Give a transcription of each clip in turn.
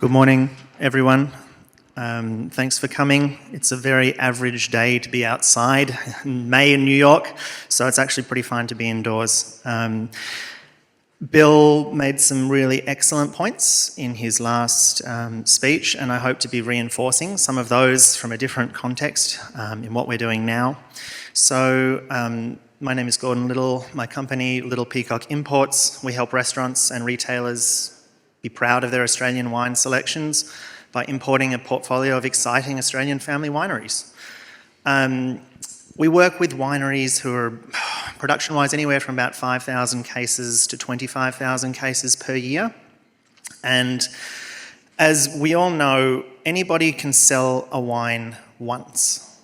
Good morning, everyone. Thanks for coming. It's a very average day to be outside in May in New York, so it's actually pretty fine to be indoors. Bill made some really excellent points in his last speech, and I hope to be reinforcing some of those from a different context in what we're doing now. So, my name is Gordon Little. My company, Little Peacock Imports, we help restaurants and retailers be proud of their Australian wine selections by importing a portfolio of exciting Australian family wineries. We work with wineries who are production-wise anywhere from about 5,000 cases to 25,000 cases per year. And as we all know, anybody can sell a wine once.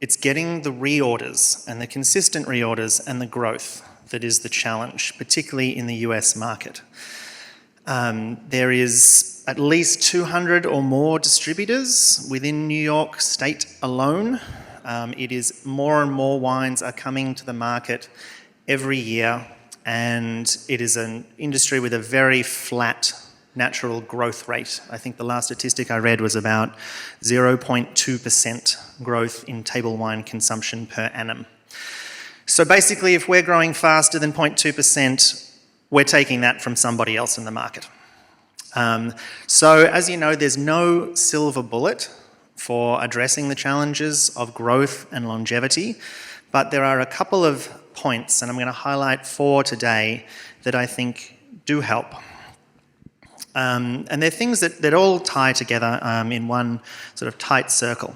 It's getting the reorders and the consistent reorders and the growth that is the challenge, particularly in the US market. There is at least 200 or more distributors within New York State alone. It is more and more wines are coming to the market every year, and it is an industry with a very flat natural growth rate. I think the last statistic I read was about 0.2% growth in table wine consumption per annum. So basically, if we're growing faster than 0.2%, we're taking that from somebody else in the market. So as you know, there's no silver bullet for addressing the challenges of growth and longevity, but there are a couple of points, and I'm going to highlight 4 today, that I think do help. And they're things that all tie together in one sort of tight circle.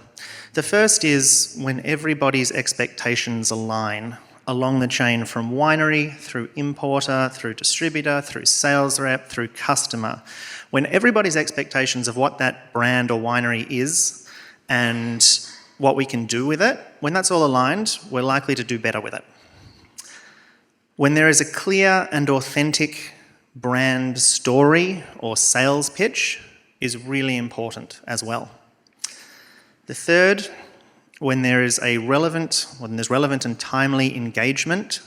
The first is when everybody's expectations align along the chain from winery, through importer, through distributor, through sales rep, through customer. When everybody's expectations of what that brand or winery is and what we can do with it, when that's all aligned, we're likely to do better with it. When there is a clear and authentic brand story or sales pitch is really important as well. The third, when there's relevant and timely engagement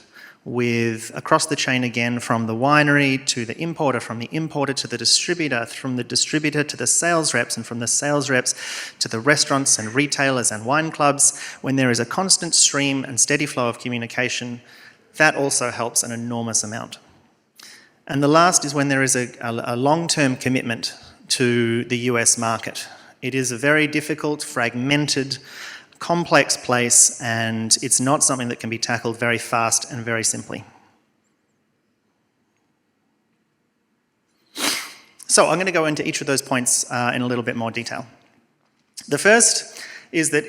with across the chain again, from the winery to the importer, from the importer to the distributor, from the distributor to the sales reps, and from the sales reps to the restaurants and retailers and wine clubs, when there is a constant stream and steady flow of communication, that also helps an enormous amount. And the last is when there is a long-term commitment to the US market. It is a very difficult, fragmented, complex place, and it's not something that can be tackled very fast and very simply. So I'm going to go into each of those points in a little bit more detail. The first is that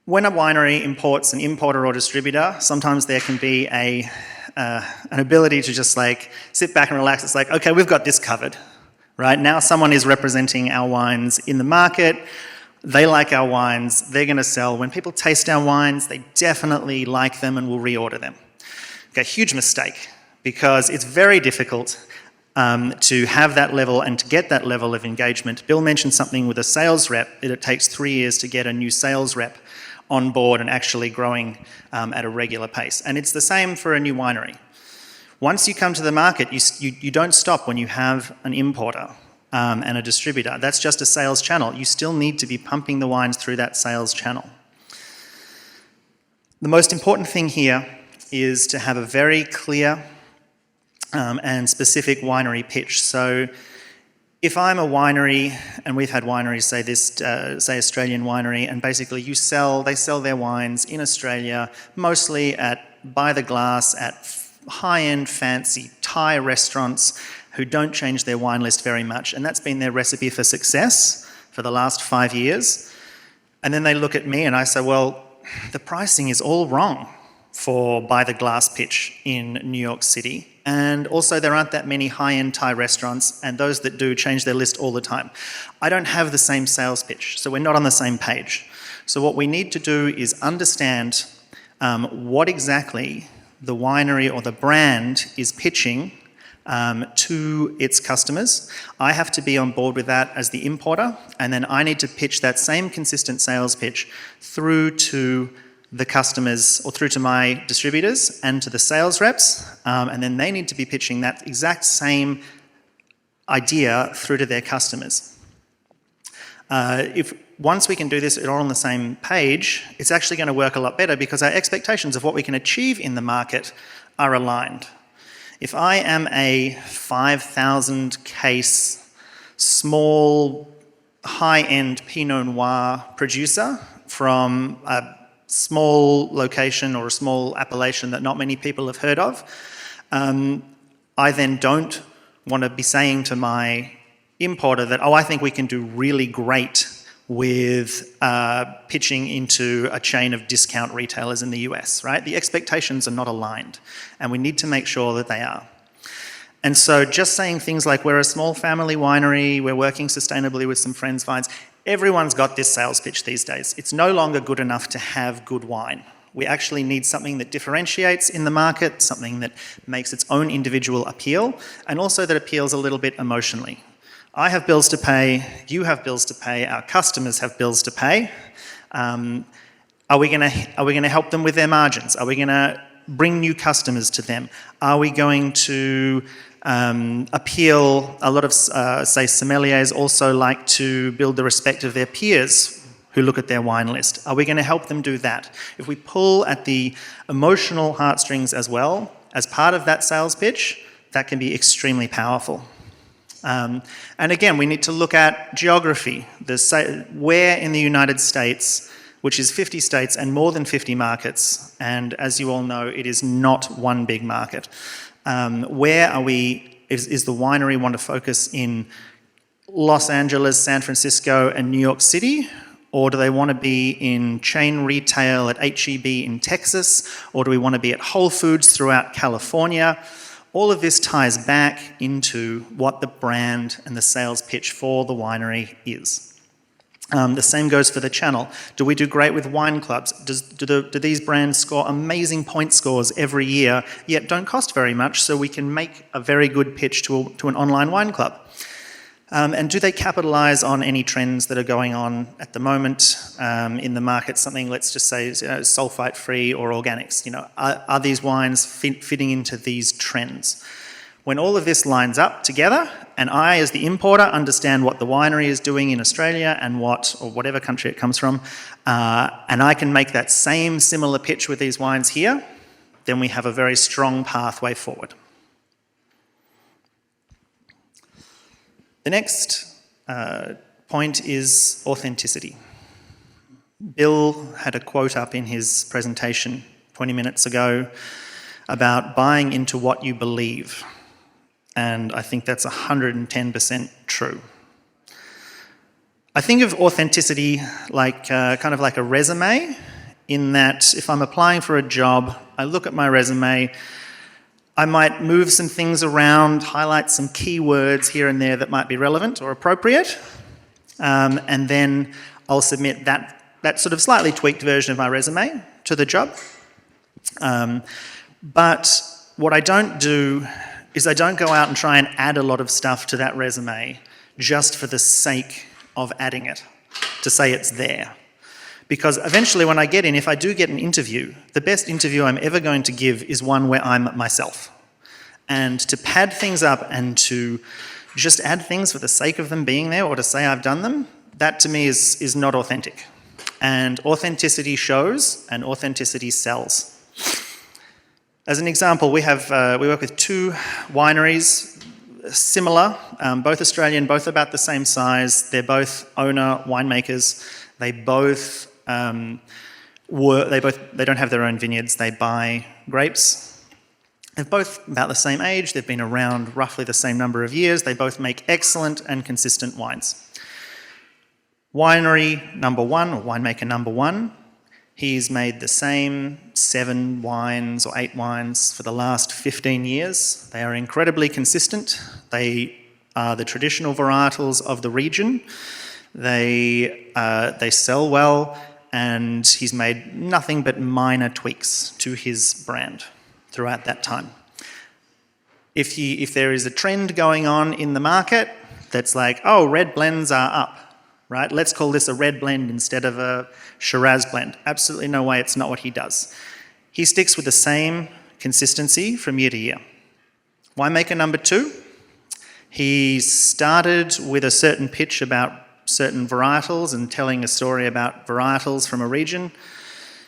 when a winery imports an importer or distributor, sometimes there can be an ability to just like sit back and relax. It's like, okay, we've got this covered, right? Now someone is representing our wines in the market. They like our wines, they're going to sell. When people taste our wines, they definitely like them and will reorder them. Okay, huge mistake, because it's very difficult to have that level and to get that level of engagement. Bill mentioned something with a sales rep, that it takes 3 years to get a new sales rep on board and actually growing at a regular pace. And it's the same for a new winery. Once you come to the market, you don't stop when you have an importer and a distributor. That's just a sales channel. You still need to be pumping the wines through that sales channel. The most important thing here is to have a very clear and specific winery pitch. So if I'm a winery, and we've had wineries say this, say Australian winery, and basically they sell their wines in Australia, mostly by the glass, at high-end fancy Thai restaurants who don't change their wine list very much, and that's been their recipe for success for the last 5 years. And then they look at me and I say, well, the pricing is all wrong for by the glass pitch in New York City. And also there aren't that many high-end Thai restaurants, and those that do change their list all the time. I don't have the same sales pitch, so we're not on the same page. So what we need to do is understand what exactly the winery or the brand is pitching to its customers. I have to be on board with that as the importer, and then I need to pitch that same consistent sales pitch through to the customers or through to my distributors and to the sales reps, and then they need to be pitching that exact same idea through to their customers. If once we can do this all on the same page, it's actually going to work a lot better because our expectations of what we can achieve in the market are aligned. If I am a 5,000 case, small, high-end Pinot Noir producer from a small location or a small appellation that not many people have heard of, I then don't want to be saying to my importer that, oh, I think we can do really great with pitching into a chain of discount retailers in the US, right? The expectations are not aligned, and we need to make sure that they are. And so just saying things like, we're a small family winery, we're working sustainably with some friends' vines, everyone's got this sales pitch these days. It's no longer good enough to have good wine. We actually need something that differentiates in the market, something that makes its own individual appeal, and also that appeals a little bit emotionally. I have bills to pay, you have bills to pay, our customers have bills to pay. Are we going to help them with their margins? Are we going to bring new customers to them? Are we going to appeal? A lot of, say, sommeliers also like to build the respect of their peers who look at their wine list. Are we going to help them do that? If we pull at the emotional heartstrings as well, as part of that sales pitch, that can be extremely powerful. And again, we need to look at geography. Where in the United States, which is 50 states and more than 50 markets, and as you all know, it is not one big market. Where are we, is the winery want to focus in Los Angeles, San Francisco, and New York City? Or do they want to be in chain retail at H-E-B in Texas? Or do we want to be at Whole Foods throughout California? All of this ties back into what the brand and the sales pitch for the winery is. The same goes for the channel. Do we do great with wine clubs? Do these brands score amazing point scores every year, yet don't cost very much, so we can make a very good pitch to an online wine club? And do they capitalise on any trends that are going on at the moment in the market? Something, let's just say, sulfite-free or organics. Are these wines fitting into these trends? When all of this lines up together, and I, as the importer, understand what the winery is doing in Australia and or whatever country it comes from, and I can make that same similar pitch with these wines here, then we have a very strong pathway forward. The next point is authenticity. Bill had a quote up in his presentation 20 minutes ago about buying into what you believe. And I think that's 110% true. I think of authenticity like kind of like a resume, in that if I'm applying for a job, I look at my resume, I might move some things around, highlight some keywords here and there that might be relevant or appropriate, and then I'll submit that sort of slightly tweaked version of my resume to the job. But what I don't do is I don't go out and try and add a lot of stuff to that resume just for the sake of adding it, to say it's there. Because eventually when I get in, if I do get an interview, the best interview I'm ever going to give is one where I'm myself. And to pad things up and to just add things for the sake of them being there or to say I've done them, that to me is not authentic. And authenticity shows and authenticity sells. As an example, we work with two wineries, similar, both Australian, both about the same size. They're both owner winemakers. They don't have their own vineyards. They buy grapes. They're both about the same age. They've been around roughly the same number of years. They both make excellent and consistent wines. Winery number one, or winemaker number one, he's made the same 7 wines or 8 wines for the last 15 years. They are incredibly consistent. They are the traditional varietals of the region. They sell well, and he's made nothing but minor tweaks to his brand throughout that time. If there is a trend going on in the market that's like, oh, red blends are up, right? Let's call this a red blend instead of a Shiraz blend. Absolutely no way, it's not what he does. He sticks with the same consistency from year to year. Winemaker number 2, He started with a certain pitch about certain varietals and telling a story about varietals from a region.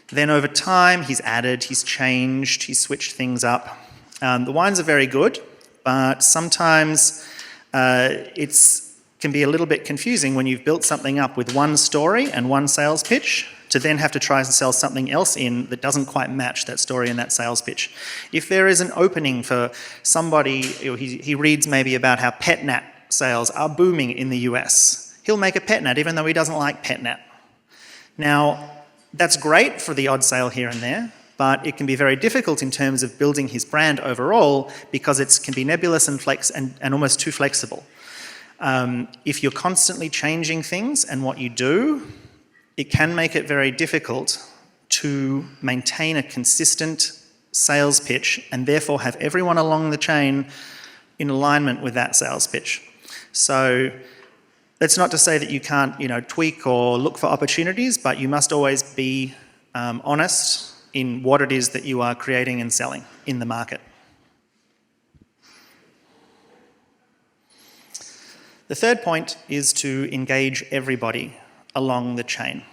Then over time, he's added, he's changed, he's switched things up. The wines are very good, but sometimes it can be a little bit confusing when you've built something up with one story and one sales pitch to then have to try and sell something else in that doesn't quite match that story and that sales pitch. If there is an opening for somebody, he reads maybe about how pet nat sales are booming in the US, he'll make a pet nat even though he doesn't like pet nat. Now, that's great for the odd sale here and there, but it can be very difficult in terms of building his brand overall because it can be nebulous and almost too flexible. If you're constantly changing things and what you do, it can make it very difficult to maintain a consistent sales pitch and therefore have everyone along the chain in alignment with that sales pitch. So that's not to say that you can't, tweak or look for opportunities, but you must always be honest in what it is that you are creating and selling in the market. The third point is to engage everybody along the chain.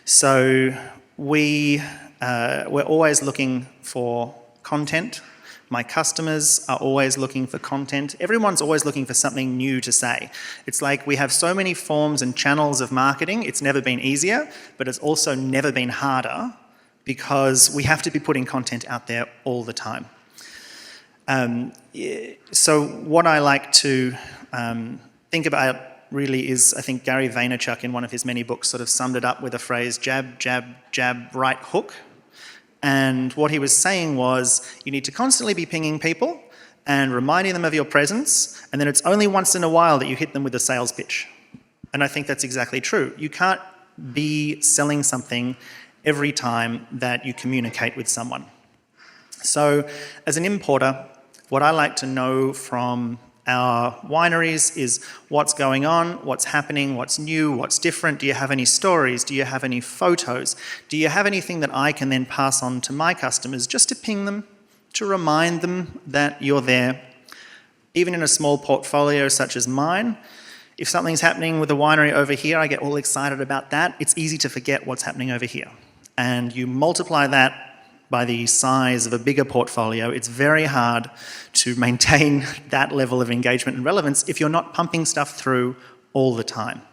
So we're always looking for content. My customers are always looking for content. Everyone's always looking for something new to say. It's like we have so many forms and channels of marketing. It's never been easier, but it's also never been harder because we have to be putting content out there all the time. So what I like to think about really is, I think Gary Vaynerchuk in one of his many books sort of summed it up with a phrase, jab, jab, jab, right hook. And what he was saying was you need to constantly be pinging people and reminding them of your presence, and then it's only once in a while that you hit them with a sales pitch. And I think that's exactly true. You can't be selling something every time that you communicate with someone. So as an importer, what I like to know from our wineries is what's going on, what's happening, what's new, what's different. Do you have any stories? Do you have any photos? Do you have anything that I can then pass on to my customers just to ping them, to remind them that you're there? Even in a small portfolio such as mine, if something's happening with a winery over here, I get all excited about that. It's easy to forget what's happening over here. And you multiply that by the size of a bigger portfolio, it's very hard to maintain that level of engagement and relevance if you're not pumping stuff through all the time.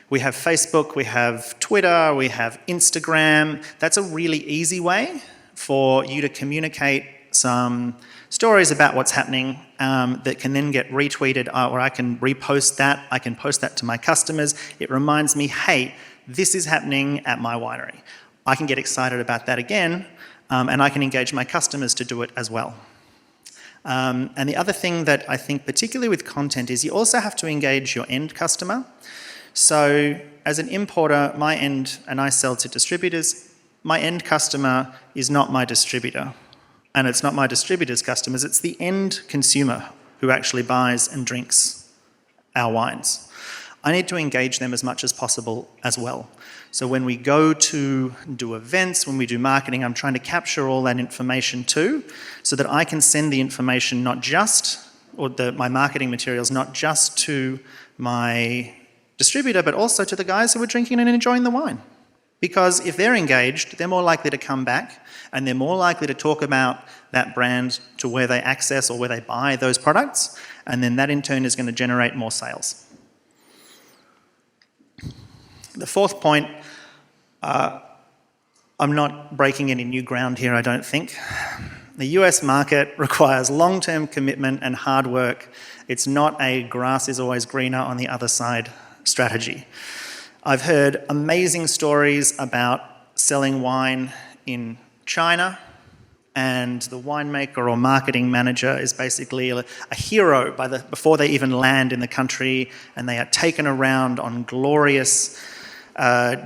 We have Facebook, we have Twitter, we have Instagram. That's a really easy way for you to communicate some stories about what's happening that can then get retweeted, or I can repost that, I can post that to my customers. It reminds me, hey, this is happening at my winery. I can get excited about that again, and I can engage my customers to do it as well. And the other thing that I think particularly with content is you also have to engage your end customer. So as an importer, and I sell to distributors, my end customer is not my distributor. And it's not my distributor's customers, it's the end consumer who actually buys and drinks our wines. I need to engage them as much as possible as well. So when we go to do events, when we do marketing, I'm trying to capture all that information too, so that I can send the information not just, or my marketing materials, not just to my distributor, but also to the guys who are drinking and enjoying the wine. Because if they're engaged, they're more likely to come back, and they're more likely to talk about that brand to where they access or where they buy those products, and then that in turn is going to generate more sales. The fourth point, I'm not breaking any new ground here, I don't think. The US market requires long-term commitment and hard work. It's not a grass is always greener on the other side strategy. I've heard amazing stories about selling wine in China, and the winemaker or marketing manager is basically a hero before they even land in the country, and they are taken around on glorious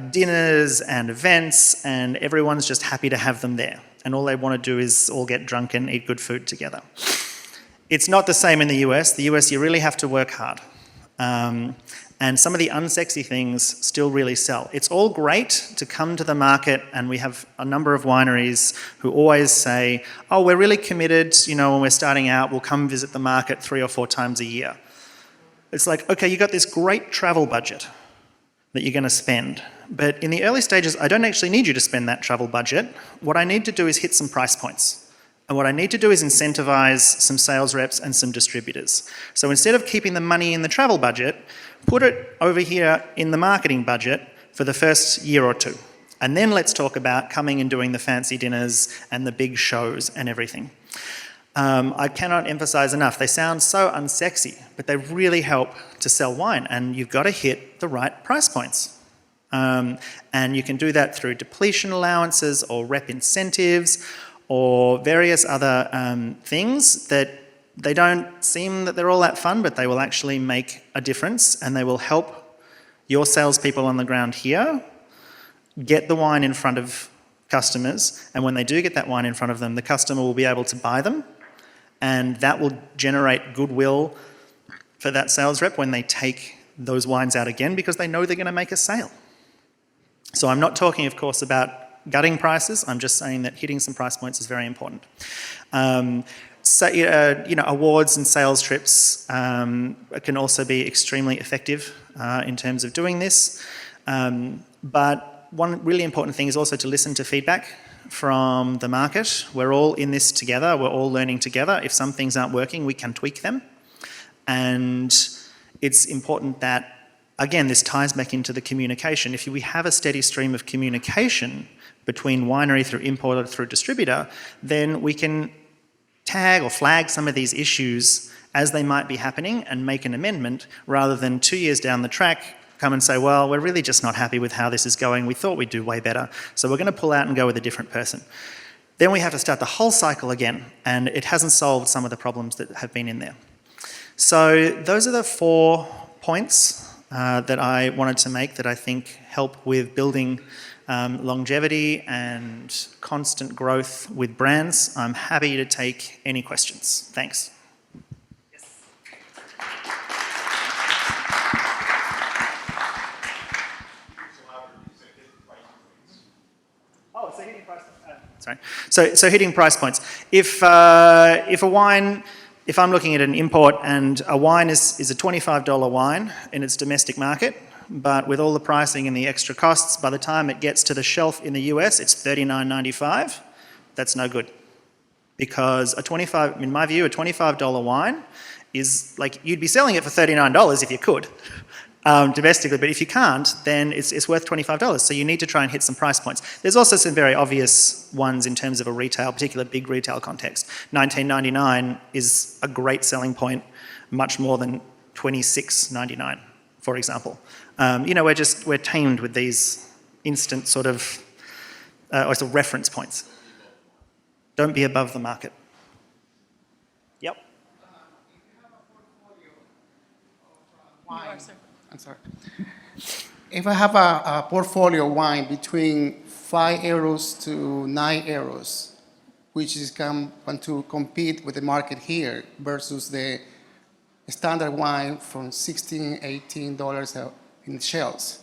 dinners and events, and everyone's just happy to have them there. And all they want to do is all get drunk and eat good food together. It's not the same in the US. The US, you really have to work hard. And some of the unsexy things still really sell. It's all great to come to the market, and we have a number of wineries who always say, oh, we're really committed, when we're starting out, we'll come visit the market 3 or 4 times a year. It's like, okay, you got this great travel budget that you're going to spend, but in the early stages, I don't actually need you to spend that travel budget. What I need to do is hit some price points. And what I need to do is incentivize some sales reps and some distributors. So instead of keeping the money in the travel budget, put it over here in the marketing budget for the first year or 2. And then let's talk about coming and doing the fancy dinners and the big shows and everything. I cannot emphasize enough, they sound so unsexy, but they really help to sell wine, and you've got to hit the right price points. And you can do that through depletion allowances or rep incentives or various other things that they don't seem that they're all that fun, but they will actually make a difference, and they will help your salespeople on the ground here get the wine in front of customers, and when they do get that wine in front of them, the customer will be able to buy them, and that will generate goodwill for that sales rep when they take those wines out again, because they know they're going to make a sale. So I'm not talking, of course, about gutting prices. I'm just saying that hitting some price points is very important. Awards and sales trips can also be extremely effective in terms of doing this. But one really important thing is also to listen to feedback from the market. We're all in this together. We're all learning together. If some things aren't working, we can tweak them. And it's important that, again, this ties back into the communication. If we have a steady stream of communication between winery through importer through distributor, then we can tag or flag some of these issues as they might be happening and make an amendment, rather than 2 years down the track come and say, well, we're really just not happy with how this is going. We thought we'd do way better, so we're going to pull out and go with a different person. Then we have to start the whole cycle again, and it hasn't solved some of the problems that have been in there. So those are the 4 points that I wanted to make that I think help with building longevity and constant growth with brands. I'm happy to take any questions. Thanks. Yes. Oh, so hitting price points. So hitting price points. If I'm looking at an import and a wine is a $25 wine in its domestic market, but with all the pricing and the extra costs, by the time it gets to the shelf in the US, it's $39.95. That's no good. Because in my view, a $25 wine is like, you'd be selling it for $39 if you could, domestically, but if you can't, then it's worth $25. So you need to try and hit some price points. There's also some very obvious ones in terms of a particular big retail context. $19.99 is a great selling point, much more than $26.99, for example. We're tamed with these instant sort of reference points. Don't be above the market. Yep. I'm sorry. If I have a portfolio of wine between €5 to €9, which is going to compete with the market here versus the standard wine from $16, $18 in shelves,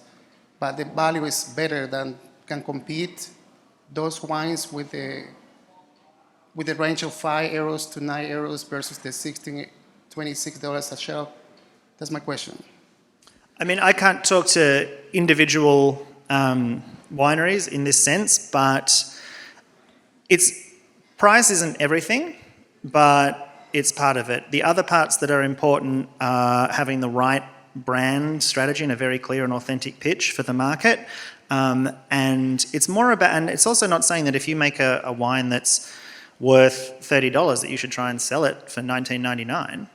but the value is better than can compete those wines with the range of €5 to €9 versus the $16, $26 a shelf. That's my question. I mean, I can't talk to individual wineries in this sense, but price isn't everything, but it's part of it. The other parts that are important are having the right brand strategy and a very clear and authentic pitch for the market. And it's more about, and it's also not saying that if you make a wine that's worth $30 that you should try and sell it for $19.99.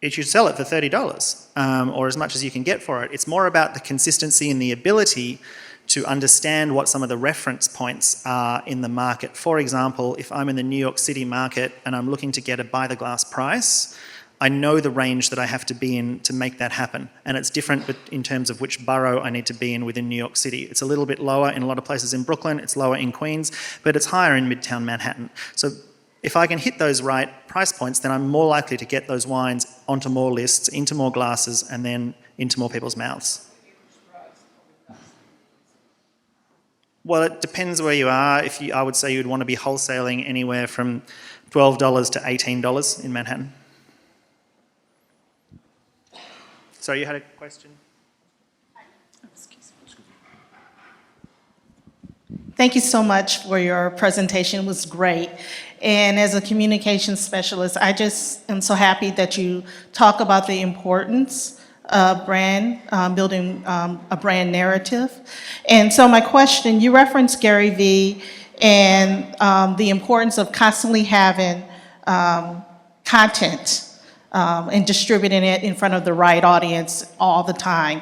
You should sell it for $30 or as much as you can get for it. It's more about the consistency and the ability to understand what some of the reference points are in the market. For example, if I'm in the New York City market and I'm looking to get a by the glass price, I know the range that I have to be in to make that happen. And it's different in terms of which borough I need to be in within New York City. It's a little bit lower in a lot of places in Brooklyn, it's lower in Queens, but it's higher in Midtown Manhattan. So If I can hit those right price points, then I'm more likely to get those wines onto more lists, into more glasses, and then into more people's mouths. Well, it depends where you are. I would say you'd want to be wholesaling anywhere from $12 to $18 in Manhattan. So you had a question? Thank you so much for your presentation. It was great. And as a communications specialist, I just am so happy that you talk about the importance of brand, building a brand narrative. And so my question, you referenced Gary Vee and the importance of constantly having content and distributing it in front of the right audience all the time.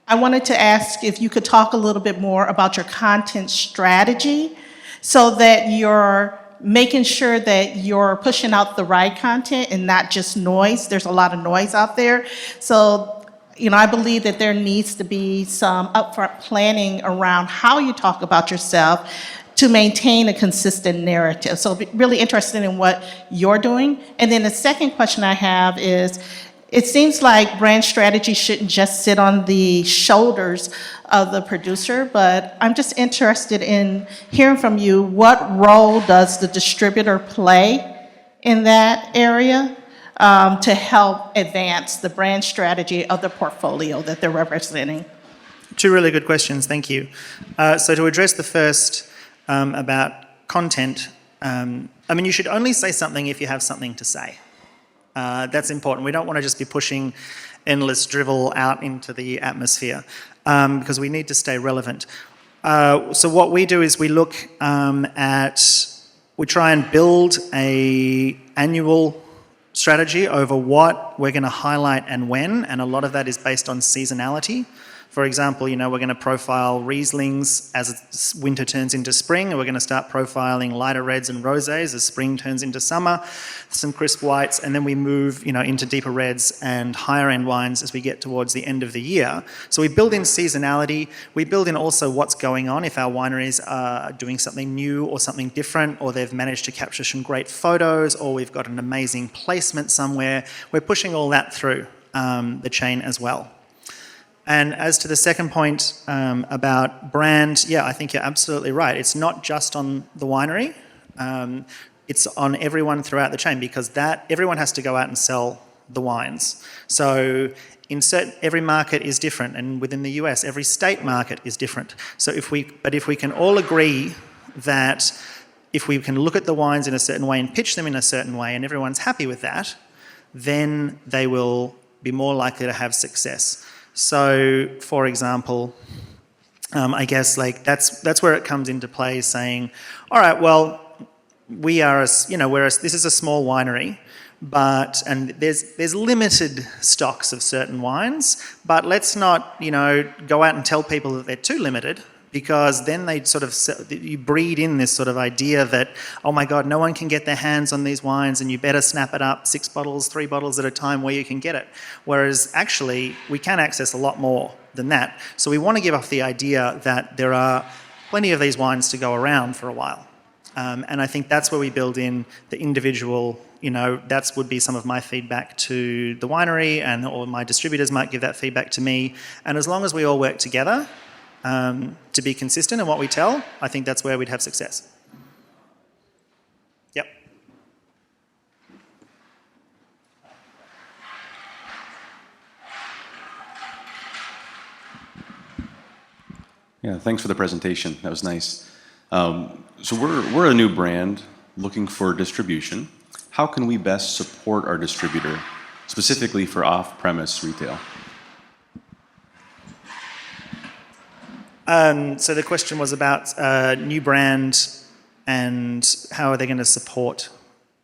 I wanted to ask if you could talk a little bit more about your content strategy so that you're making sure that you're pushing out the right content and not just noise. There's a lot of noise out there. So, I believe that there needs to be some upfront planning around how you talk about yourself to maintain a consistent narrative. So really interested in what you're doing. And then the second question I have is, it seems like brand strategy shouldn't just sit on the shoulders of the producer, but I'm just interested in hearing from you, what role does the distributor play in that area to help advance the brand strategy of the portfolio that they're representing? Two really good questions, thank you. So to address the first about content, you should only say something if you have something to say. That's important. We don't want to just be pushing endless drivel out into the atmosphere because we need to stay relevant. So what we do is we look we try and build an annual strategy over what we're going to highlight and when, and a lot of that is based on seasonality. For example, we're going to profile Rieslings as winter turns into spring, and we're going to start profiling lighter reds and rosés as spring turns into summer, some crisp whites, and then we move, into deeper reds and higher end wines as we get towards the end of the year. So we build in seasonality. We build in also what's going on if our wineries are doing something new or something different, or they've managed to capture some great photos, or we've got an amazing placement somewhere. We're pushing all that through the chain as well. And as to the second point about brand, yeah, I think you're absolutely right. It's not just on the winery. It's on everyone throughout the chain because everyone has to go out and sell the wines. So every market is different, and within the US, every state market is different. So if we can all agree that if we can look at the wines in a certain way and pitch them in a certain way, and everyone's happy with that, then they will be more likely to have success. So, for example, I guess that's where it comes into play, saying, all right, well, this is a small winery, and there's limited stocks of certain wines, but let's not go out and tell people that they're too limited, because then you breed in this sort of idea that, oh my God, no one can get their hands on these wines and you better snap it up 6 bottles, 3 bottles at a time where you can get it. Whereas actually, we can access a lot more than that. So we want to give off the idea that there are plenty of these wines to go around for a while. And I think that's where we build in the individual, that would be some of my feedback to the winery, or my distributors might give that feedback to me. And as long as we all work together, to be consistent in what we tell, I think that's where we'd have success. Yep. Yeah, thanks for the presentation. That was nice. So we're a new brand looking for distribution. How can we best support our distributor, specifically for off-premise retail? So the question was about new brand and how are they going to support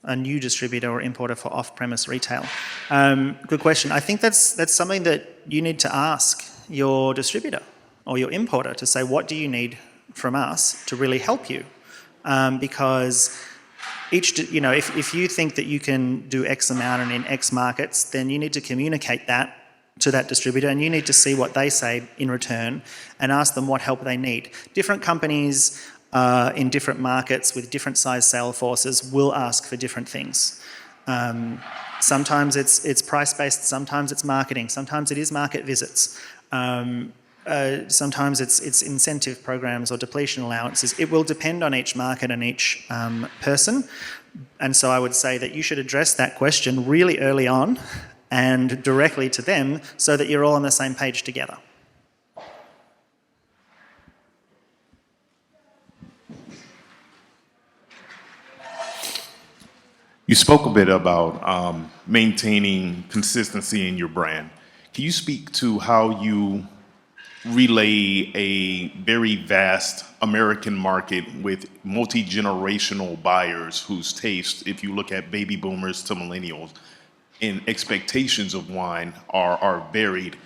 a new distributor or importer for off-premise retail. Good question. I think that's something that you need to ask your distributor or your importer to say, what do you need from us to really help you? Because if you think that you can do X amount and in X markets, then you need to communicate that to that distributor, and you need to see what they say in return and ask them what help they need. Different companies in different markets with different size sale forces will ask for different things. Sometimes it's price-based, sometimes it's marketing, sometimes it is market visits. Sometimes it's incentive programs or depletion allowances. It will depend on each market and each person. And so I would say that you should address that question really early on and directly to them so that you're all on the same page together. You spoke a bit about maintaining consistency in your brand. Can you speak to how you relay a very vast American market with multi-generational buyers whose taste, if you look at baby boomers to millennials, and expectations of wine are varied?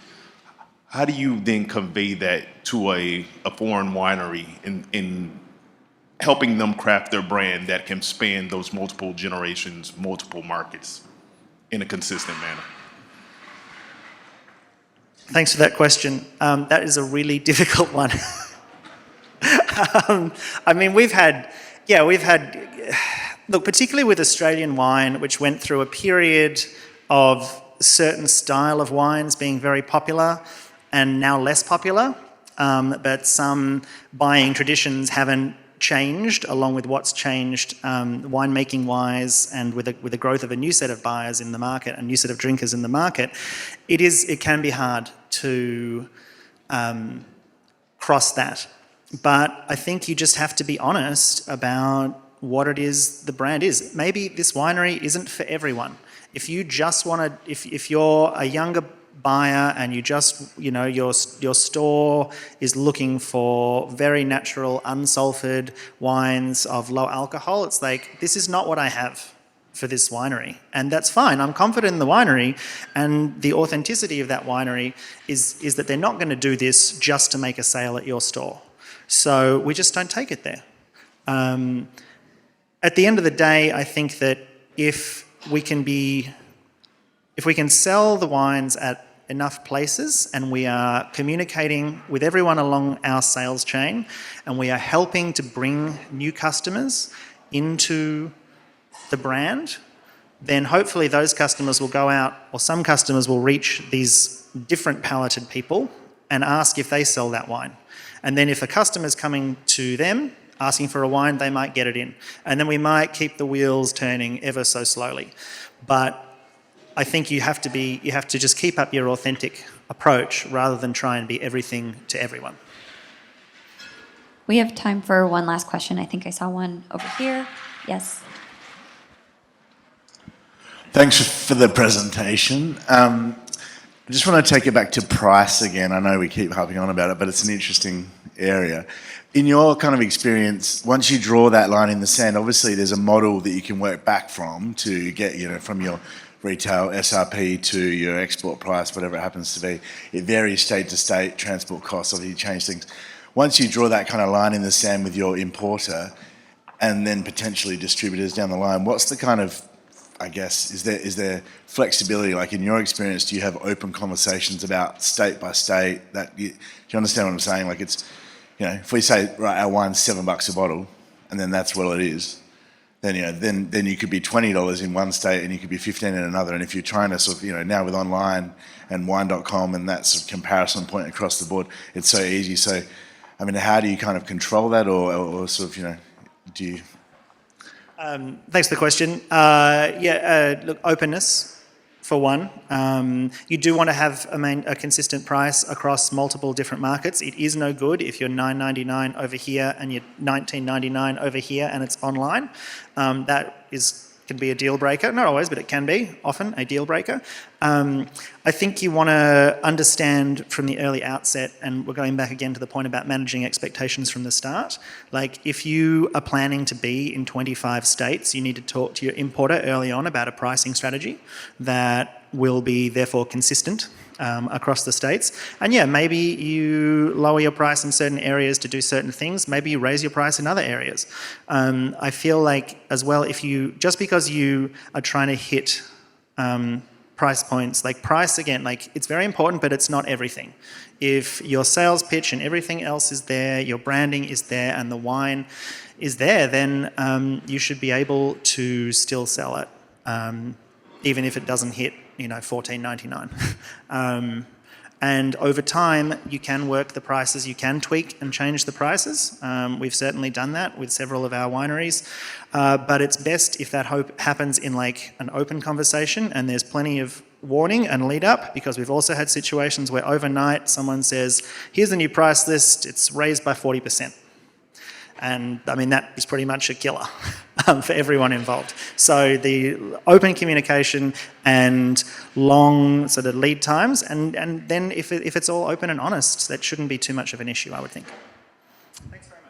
How do you then convey that to a foreign winery in helping them craft their brand that can span those multiple generations, multiple markets in a consistent manner? Thanks for that question. That is a really difficult one. I mean, look, particularly with Australian wine, which went through a period of certain style of wines being very popular and now less popular, but some buying traditions haven't changed along with what's changed winemaking wise and with the growth of a new set of buyers in the market, a new set of drinkers in the market, it can be hard to cross that. But I think you just have to be honest about what it is the brand is. Maybe this winery isn't for everyone. If you just want to, if you're a younger buyer and you just, your store is looking for very natural, unsulfured wines of low alcohol, it's like, this is not what I have for this winery. And that's fine. I'm confident in the winery, and the authenticity of that winery is that they're not going to do this just to make a sale at your store. So we just don't take it there. At the end of the day, I think that if we can sell the wines at enough places and we are communicating with everyone along our sales chain and we are helping to bring new customers into the brand, then hopefully those customers will go out, or some customers will reach these different palated people and ask if they sell that wine. And then if a customer's coming to them asking for a wine, they might get it in. And then we might keep the wheels turning ever so slowly. But I think you have to just keep up your authentic approach rather than try and be everything to everyone. We have time for one last question. I think I saw one over here. Yes. Thanks for the presentation. I just want to take it back to price again. I know we keep harping on about it, but it's an interesting area. In your kind of experience, once you draw that line in the sand, obviously there's a model that you can work back from to get, from your retail SRP to your export price, whatever it happens to be. It varies state to state, transport costs, obviously change things. Once you draw that kind of line in the sand with your importer and then potentially distributors down the line, what's the kind of, I guess, is there flexibility? Like in your experience, do you have open conversations about state by state? Do you understand what I'm saying? Like it's, if we say, right, our wine's $7 a bottle, and then that's what it is, then then you could be $20 in one state and you could be $15 in another. And if you're trying to sort of, now with online and wine.com and that sort of comparison point across the board, it's so easy. So, I mean, how do you kind of control that, or sort of, do you? Thanks for the question. Look, openness for one. You do want to have a consistent price across multiple different markets. It is no good if you're $9.99 over here and you're $19.99 over here and it's online. That can be a deal breaker. Not always, but it can be often a deal breaker. I think you want to understand from the early outset, and we're going back again to the point about managing expectations from the start. Like if you are planning to be in 25 states, you need to talk to your importer early on about a pricing strategy that will be therefore consistent across the states. And maybe you lower your price in certain areas to do certain things. Maybe you raise your price in other areas. I feel like as well, just because you are trying to hit price points, like price again, like it's very important, but it's not everything. If your sales pitch and everything else is there, your branding is there, and the wine is there, then you should be able to still sell it, even if it doesn't hit, $14.99. And over time, you can work the prices, you can tweak and change the prices. We've certainly done that with several of our wineries. But it's best if that happens in like an open conversation and there's plenty of warning and lead up, because we've also had situations where overnight someone says, here's the new price list, it's raised by 40%. And I mean, that is pretty much a killer for everyone involved. So the open communication and long sort of lead times, and then if it's all open and honest, that shouldn't be too much of an issue, I would think. Thanks very much.